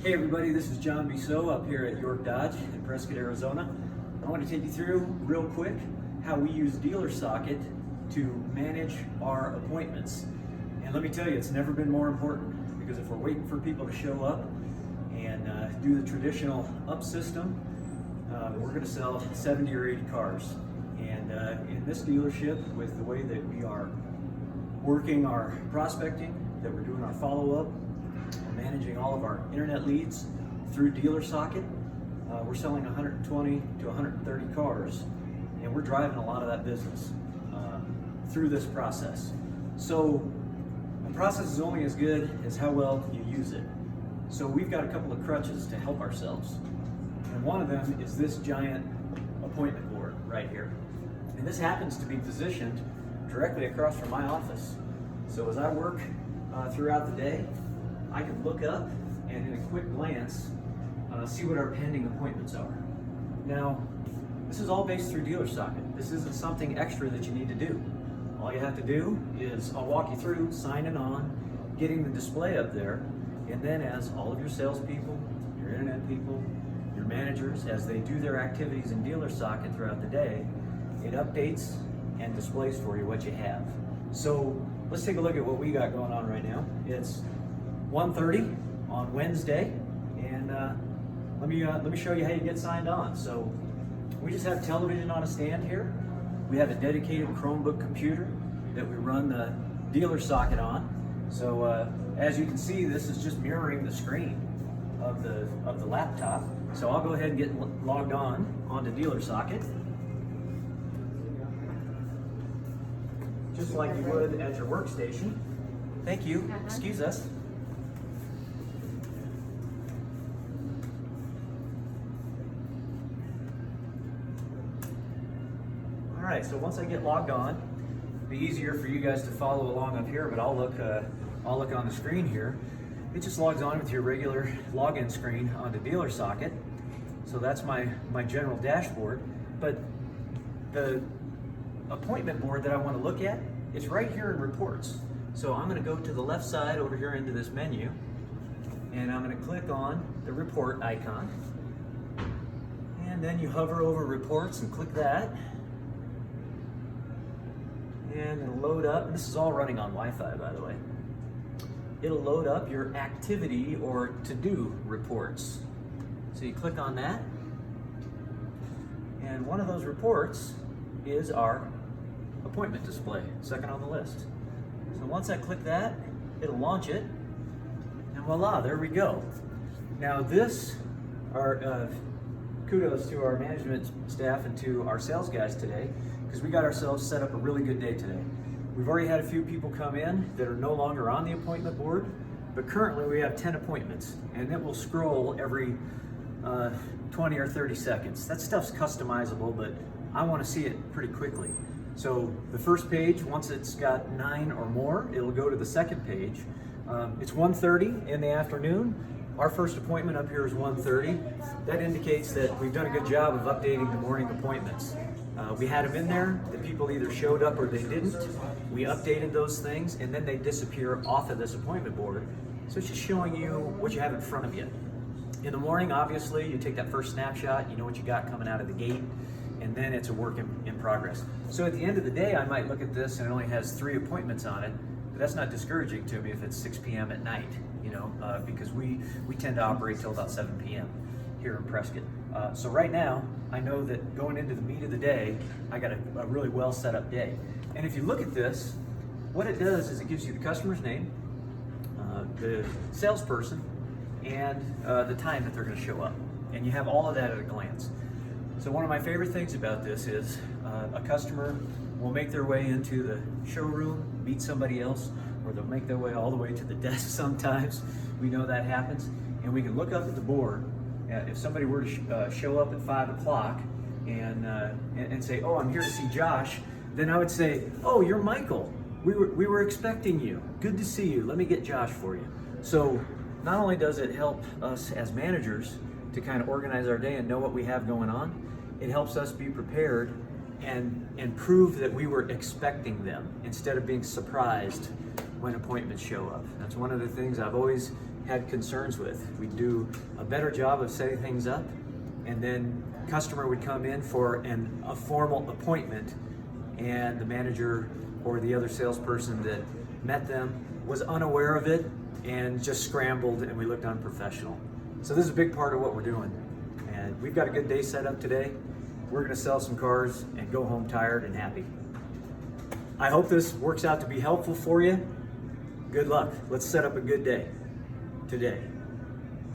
Hey everybody, this is John Bissot up here at York Dodge in Prescott, Arizona. I want to take you through real quick how we use DealerSocket to manage our appointments. And let me tell you, it's never been more important, because if we're waiting for people to show up and do the traditional up system, we're going to sell 70 or 80 cars. And in this dealership, with the way that we are working our prospecting, that we're doing our follow-up, we're managing all of our internet leads through DealerSocket, we're selling 120 to 130 cars, and we're driving a lot of that business through this process. So the process is only as good as how well you use it. So we've got a couple of crutches to help ourselves. And one of them is this giant appointment board right here. And this happens to be positioned directly across from my office. So as I work throughout the day, I can look up and in a quick glance see what our pending appointments are. Now, this is all based through DealerSocket. This isn't something extra that you need to do. All you have to do is, I'll walk you through signing on, getting the display up there, and then as all of your salespeople, your internet people, your managers, as they do their activities in DealerSocket throughout the day, it updates and displays for you what you have. So let's take a look at what we got going on right now. It's 1:30 on Wednesday, and let me show you how you get signed on. So we just have television on a stand here. We have a dedicated Chromebook computer that we run the DealerSocket on. So as you can see, this is just mirroring the screen of the laptop. So I'll go ahead and get logged on onto DealerSocket, just like you would at your workstation. Thank you. Excuse us. All right, so once I get logged on, it'll be easier for you guys to follow along up here, but I'll look on the screen here. It just logs on with your regular login screen onto DealerSocket. So that's my general dashboard. But the appointment board that I want to look at, it's right here in reports. So I'm going to go to the left side over here into this menu, and I'm going to click on the report icon. And then you hover over reports and click that. And it'll load up. This is all running on Wi-Fi, by the way. It'll load up your activity or to-do reports. So you click on that, and one of those reports is our appointment display, second on the list. So once I click that, it'll launch it, and voila, there we go. Now this, kudos to our management staff and to our sales guys today, because we got ourselves set up a really good day today. We've already had a few people come in that are no longer on the appointment board, but currently we have 10 appointments, and it will scroll every 20 or 30 seconds. That stuff's customizable, but I want to see it pretty quickly. So the first page, once it's got 9 or more, it'll go to the second page. It's 1:30 in the afternoon. Our first appointment up here is 1:30. That indicates that we've done a good job of updating the morning appointments. We had them in there, the people either showed up or they didn't. We updated those things, and then they disappear off of this appointment board. So it's just showing you what you have in front of you. In the morning, obviously, you take that first snapshot, you know what you got coming out of the gate, and then it's a work in progress. So at the end of the day, I might look at this and it only has 3 appointments on it, but that's not discouraging to me if it's 6 p.m. at night, because we tend to operate till about 7 p.m. here in Prescott. So right now, I know that going into the meat of the day, I got a really well set up day. And if you look at this, what it does is it gives you the customer's name, the salesperson, and the time that they're going to show up. And you have all of that at a glance. So one of my favorite things about this is a customer will make their way into the showroom, meet somebody else, or they'll make their way all the way to the desk sometimes. We know that happens. And we can look up at the board. If somebody were to show up at 5 o'clock and say, oh, I'm here to see Josh, then I would say, oh, you're Michael. We were expecting you. Good to see you. Let me get Josh for you. So not only does it help us as managers to kind of organize our day and know what we have going on, it helps us be prepared and prove that we were expecting them instead of being surprised when appointments show up. That's one of the things I've always had concerns with. We'd do a better job of setting things up, and then customer would come in for a formal appointment, and the manager or the other salesperson that met them was unaware of it and just scrambled, and we looked unprofessional. So this is a big part of what we're doing, and we've got a good day set up today. We're going to sell some cars and go home tired and happy. I hope this works out to be helpful for you. Good luck. Let's set up a good day today.